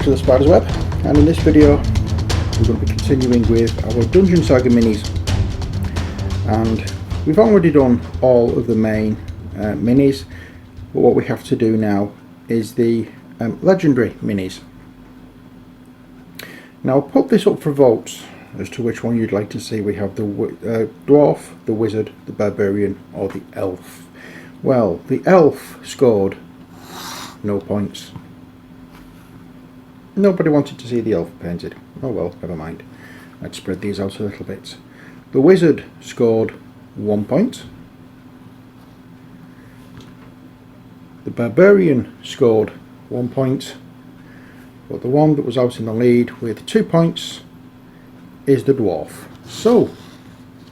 to the Spider's Web, and in this video we're going to be continuing with our Dungeon Saga minis. And we've already done all of the main minis, but what we have to do now is the legendary minis. Now I'll put this up for votes as to which one you'd like to see. We have the dwarf, the wizard, the barbarian, or the elf. Well, the elf scored no points. Nobody wanted to see the elf painted. Oh well, never mind. I'd spread these out a little bit. The wizard scored 1 point. The barbarian scored 1 point. But the one that was out in the lead with 2 points is the dwarf. So,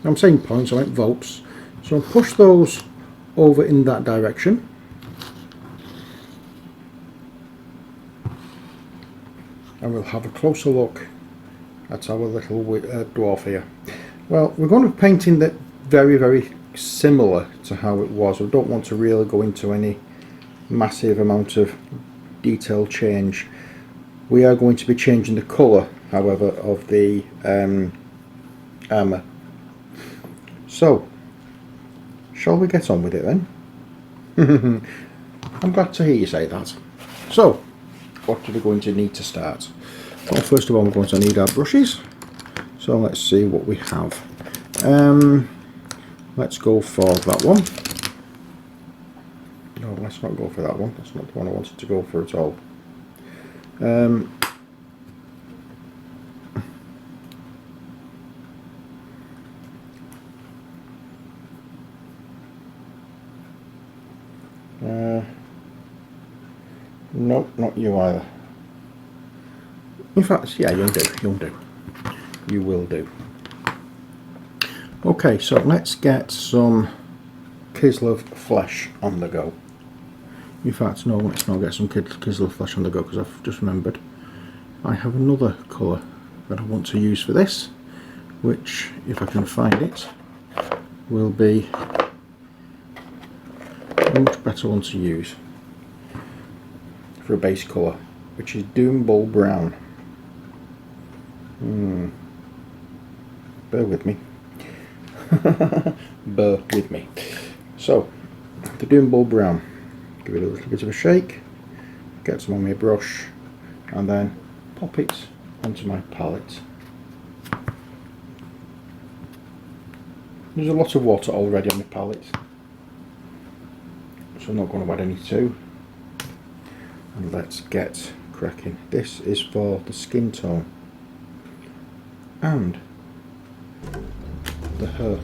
I'm saying points, I meant votes. So I'll push those over in that direction. And we'll have a closer look at our little dwarf here. Well, we're going to be painting that very similar to how it was. I don't want to really go into any massive amount of detail change. We are going to be changing the colour, however, of the armour. So, shall we get on with it then? I'm glad to hear you say that. So, what are we going to need to start? Well, first of all, we're going to need our brushes. So let's see what we have. Let's go for that one. No, let's not go for that one. That's not the one I wanted to go for at all. Nope, not you either. In fact, yeah, you'll do. You will do. Okay, so let's get some Kislev flesh on the go. In fact, no, let's not get some Kislev flesh on the go, because I've just remembered I have another colour that I want to use for this, which, if I can find it, will be a much better one to use for a base colour, which is Doombull Brown. Bear with me. Bear with me. So, the Doombull Brown. Give it a little bit of a shake, get some on my brush, and then pop it onto my palette. There's a lot of water already on the palette, so I'm not going to add any to. And let's get cracking. This is for the skin tone and the hair.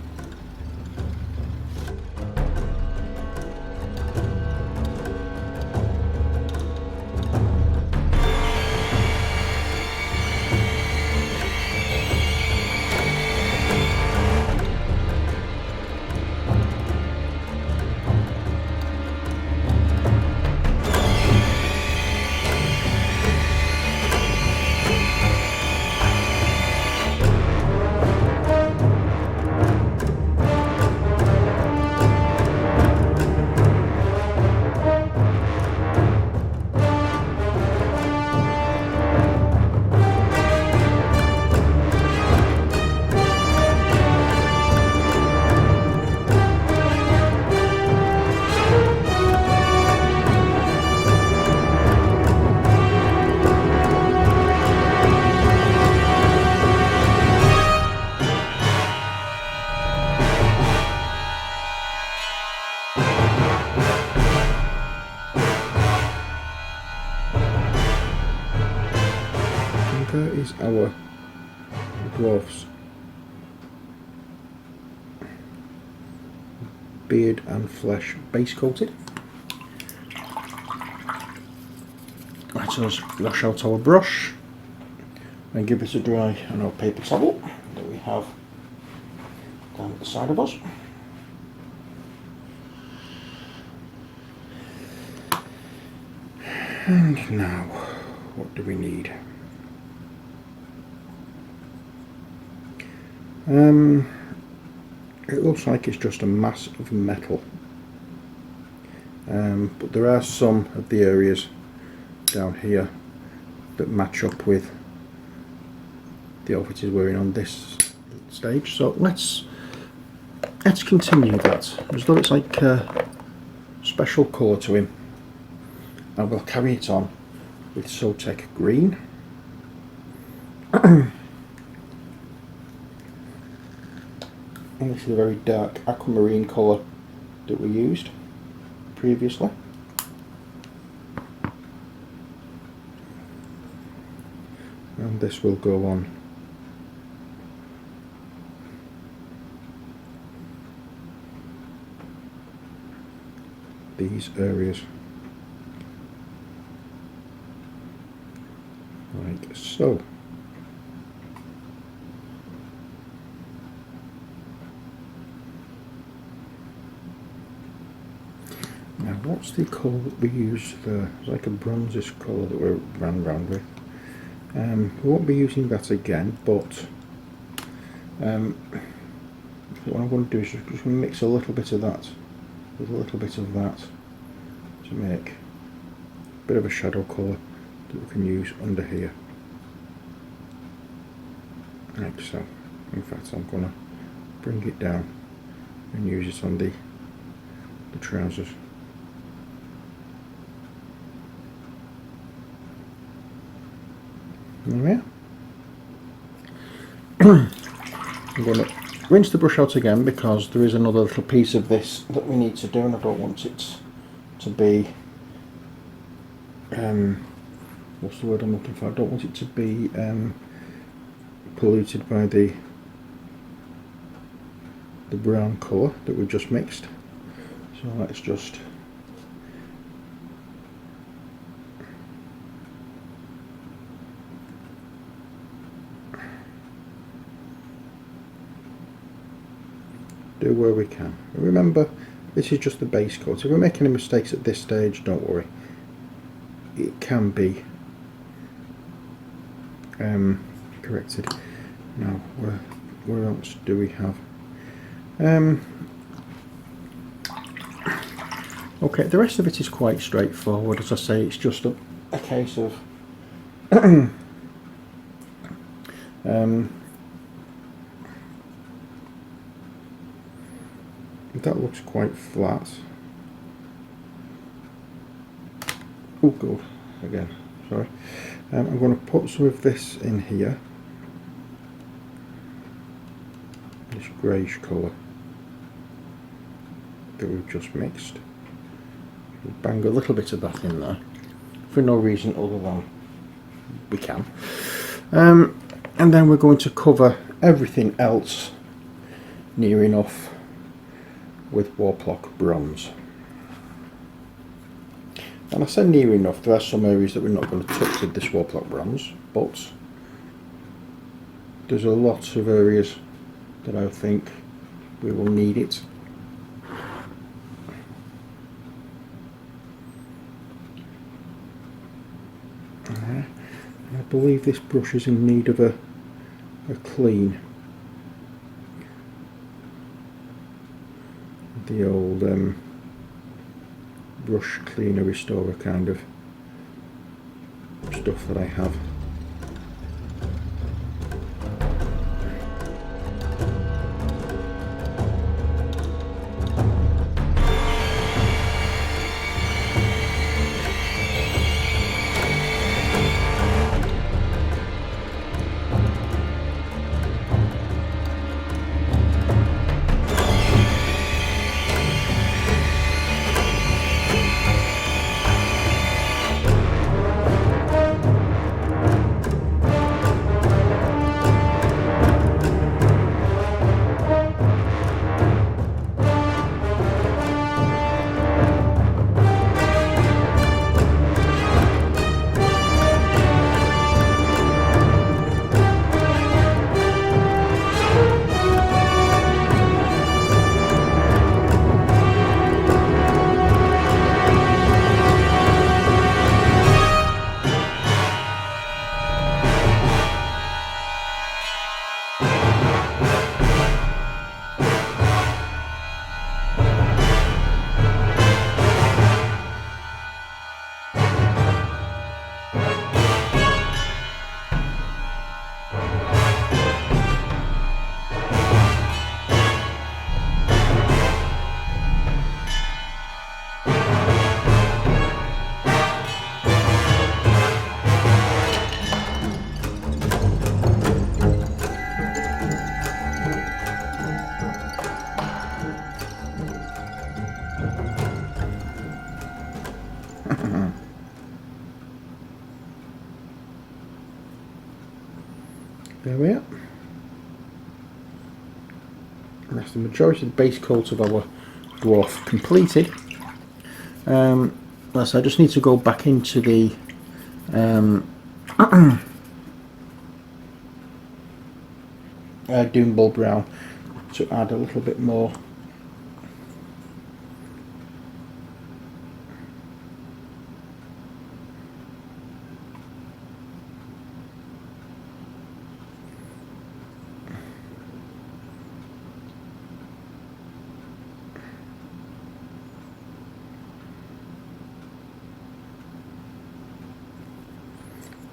There is our dwarf's beard and flesh base coated. Let us wash out our brush and give this a dry on our paper towel that we have down at the side of us. And now, what do we need? It looks like it's just a mass of metal, but there are some of the areas down here that match up with the outfit he's wearing on this stage. So let's continue that, as though it's like a special colour to him, and we'll carry it on with Sotek green. And this is a very dark aquamarine colour that we used previously. And this will go on these areas like so. Now what's the colour that we used there? It's like a bronzish colour that we ran round with. We won't be using that again, but what I'm going to do is just going to mix a little bit of that with a little bit of that to make a bit of a shadow colour that we can use under here, like so. In fact, I'm going to bring it down and use it on the trousers. There. I'm going to rinse the brush out again because there is another little piece of this that we need to do, and I don't want it to be what's the word I'm looking for? I don't want it to be polluted by the brown colour that we've just mixed. So let's just do where we can. Remember, this is just the base coat. If we make any mistakes at this stage, don't worry. It can be corrected. Now, where else do we have? Okay, the rest of it is quite straightforward. As I say, it's just a case of that looks quite flat. Oh, good. Again, sorry. I'm going to put some of this in here. This greyish colour that we've just mixed. We'll bang a little bit of that in there for no reason other than we can. And then we're going to cover everything else near enough with Warplock bronze. And I say near enough, there are some areas that we're not going to touch with this Warplock bronze, but there's a lot of areas that I think we will need it. I believe this brush is in need of a clean. The old brush cleaner restorer kind of stuff that I have. we are. That's the majority of the base coat of our dwarf completed. So I just need to go back into the Doombull Brown to add a little bit more.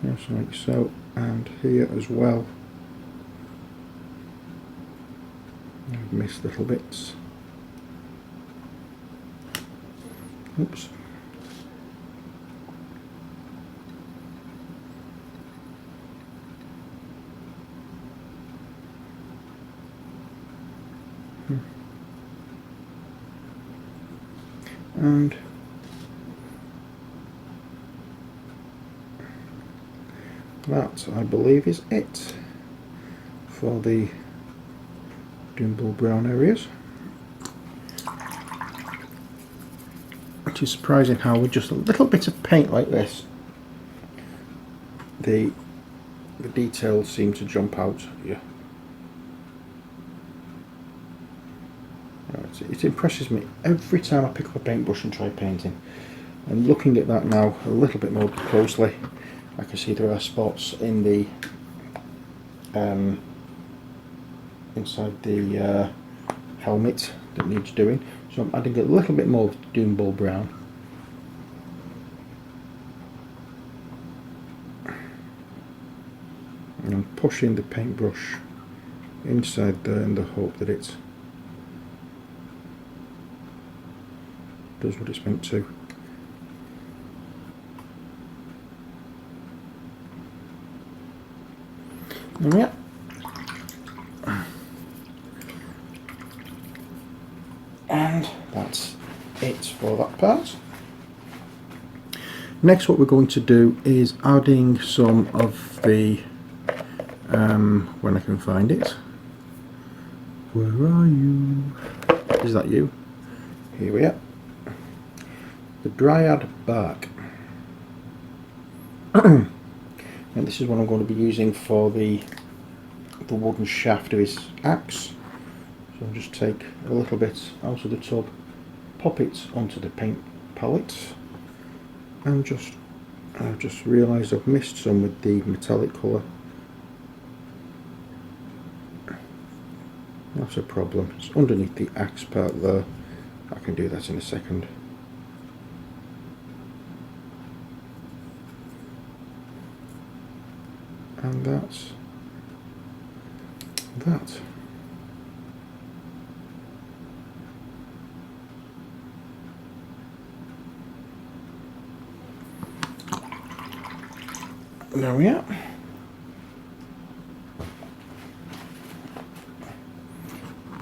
Just like so, and here as well. I've missed little bits. Oops. And that, I believe, is it for the Doombull Brown areas. It is surprising how with just a little bit of paint like this, the details seem to jump out here. It impresses me every time I pick up a paintbrush and try painting. And looking at that now a little bit more closely, I can see there are spots in the inside the helmet that needs doing. So I'm adding a little bit more of Doombull Brown. And I'm pushing the paintbrush inside there in the hope that it does what it's meant to. Yeah. And that's it for that part. Next, what we're going to do is adding some of the when I can find it. Where are you? Is that you? Here we are. The Dryad bark. And this is what I'm going to be using for the wooden shaft of his axe. So I'll just take a little bit out of the tub, pop it onto the paint palette, and I've just realised I've missed some with the metallic colour. Not a problem, it's underneath the axe part there. I can do that in a second. And that's that. There we are.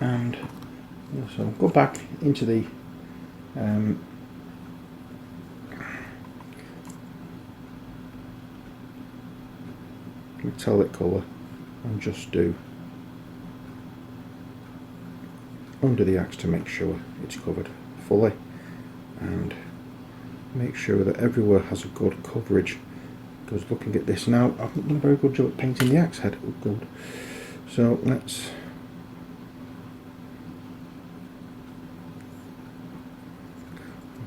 And so go back into the metallic colour and just do under the axe to make sure it's covered fully, and make sure that everywhere has a good coverage, because looking at this now, I've not done a very good job at painting the axe head. Oh, good. So let's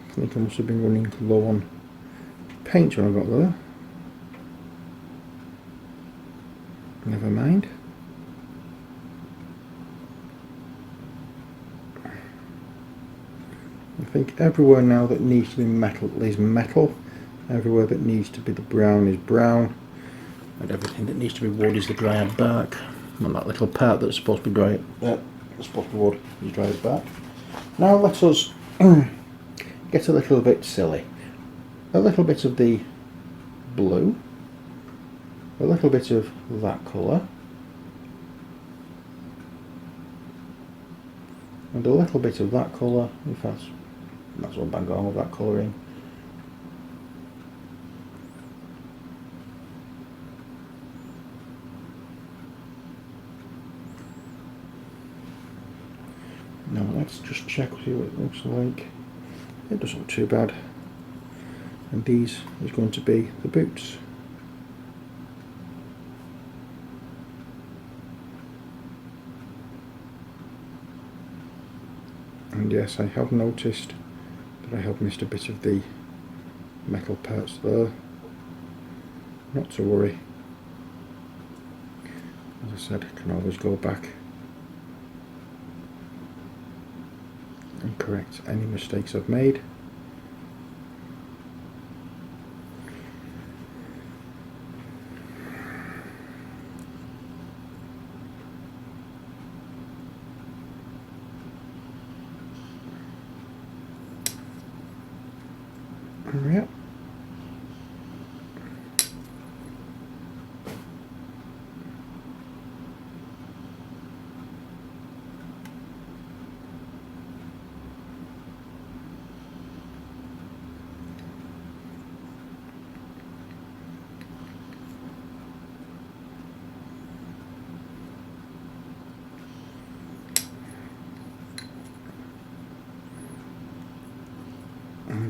I think I must have been running low on paint when I got there. Never mind. I think everywhere now that needs to be metal is metal. Everywhere that needs to be the brown is brown. And everything that needs to be wood is the Dryad bark. And that little part that's supposed to be dry, supposed to be wood is Dryad bark. Now let us get a little bit silly. A little bit of the blue, a little bit of that colour, and a little bit of that colour. In fact, might as well bang on with that colour in. let's just check, see what it looks like. It doesn't look too bad. And these is going to be the boots. And yes, I have noticed that I have missed a bit of the metal parts there. Not to worry. As I said, I can always go back and correct any mistakes I've made. Yep.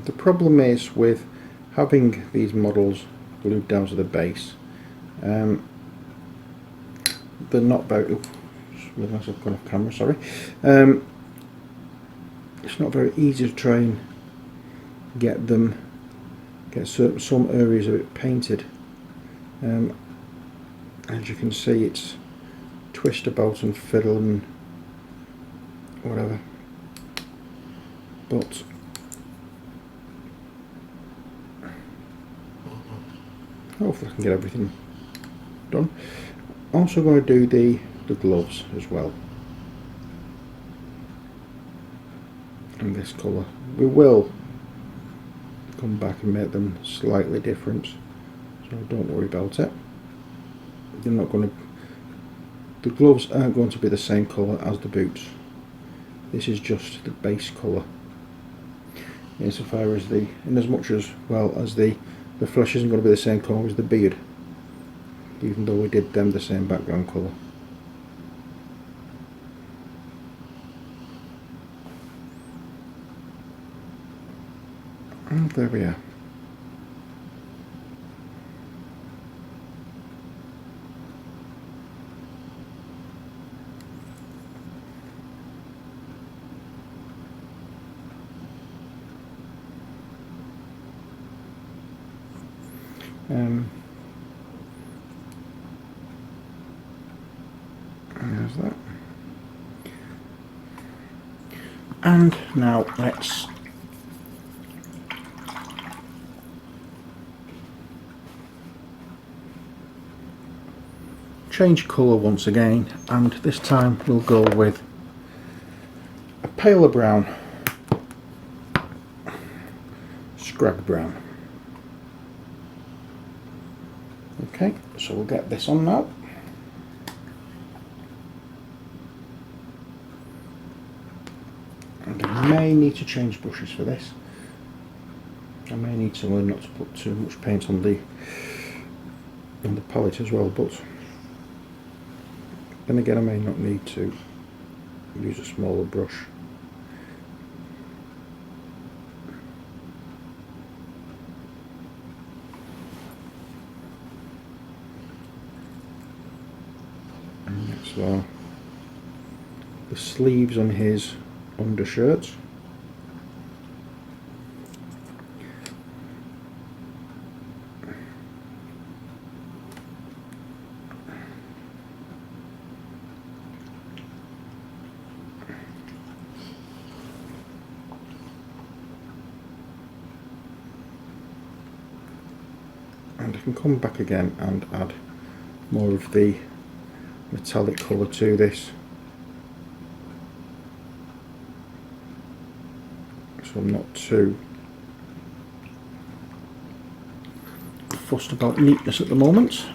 The problem is with having these models glued down to the base, they're not very, oops, realised I've gone off camera, sorry. It's not very easy to try and get some areas of it painted. As you can see, it's twist about and fiddle and whatever, but hopefully I can get everything done. Also going to do the gloves as well in this colour. We will come back and make them slightly different, so don't worry about it. They're not going to, the gloves aren't going to be the same colour as the boots. This is just the base colour. Insofar as in as much as well as the flesh isn't going to be the same colour as the beard, even though we did them the same background colour. And there we are. There's that. And now let's change colour once again, and this time we'll go with a paler brown, scrag brown. Okay, so we'll get this on now. And I may need to change brushes for this. I may need to learn not to put too much paint on the palette as well, but then again I may not need to use a smaller brush. So the sleeves on his undershirt. And I can come back again and add more of the metallic colour to this, so I'm not too fussed about neatness at the moment.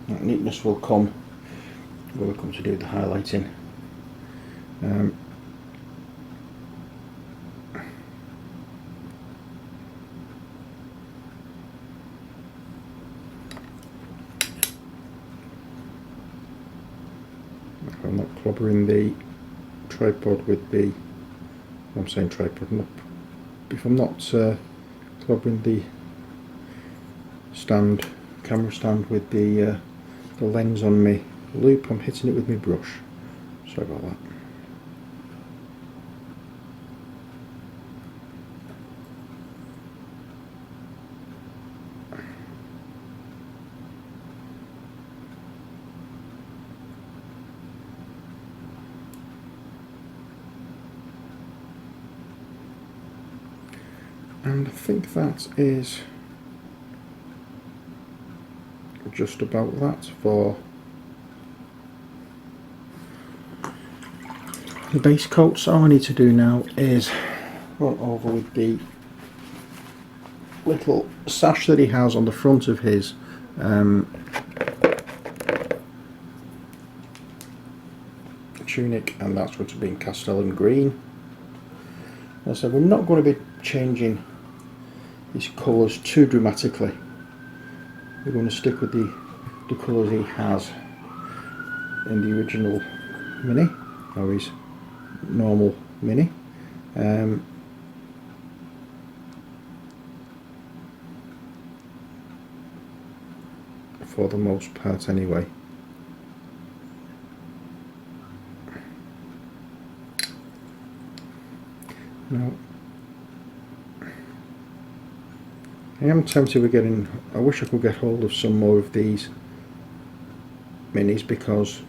That neatness will come when we come to do the highlighting. If I'm not clobbering the tripod with the, I'm saying tripod, if I'm not clobbering the camera stand with the lens on me loop, I'm hitting it with my brush. Sorry about that. And I think that is just about that for the base coats. All I need to do now is run over with the little sash that he has on the front of his tunic, and that's going to be in Castellan green. As I said, we're not going to be changing his colours too dramatically. We're going to stick with the colours he has in the original Mini, or his normal Mini. For the most part anyway. Now, I am tempted with getting, I wish I could get hold of some more of these minis, because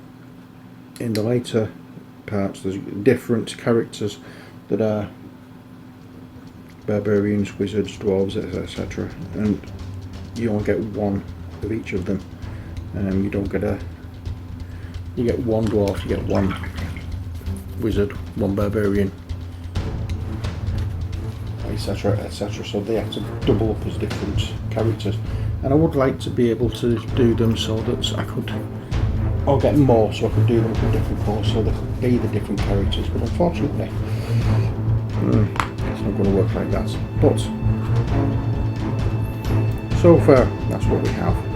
in the later parts there's different characters that are barbarians, wizards, dwarves, etc. and you only get one of each of them. You don't get you get one dwarf, you get one wizard, one barbarian, etc, etc, so they have to double up as different characters, and I would like to be able to do them so that I could, or get more so I could do them with different colours so they could be the different characters, but unfortunately it's not going to work like that. But so far that's what we have.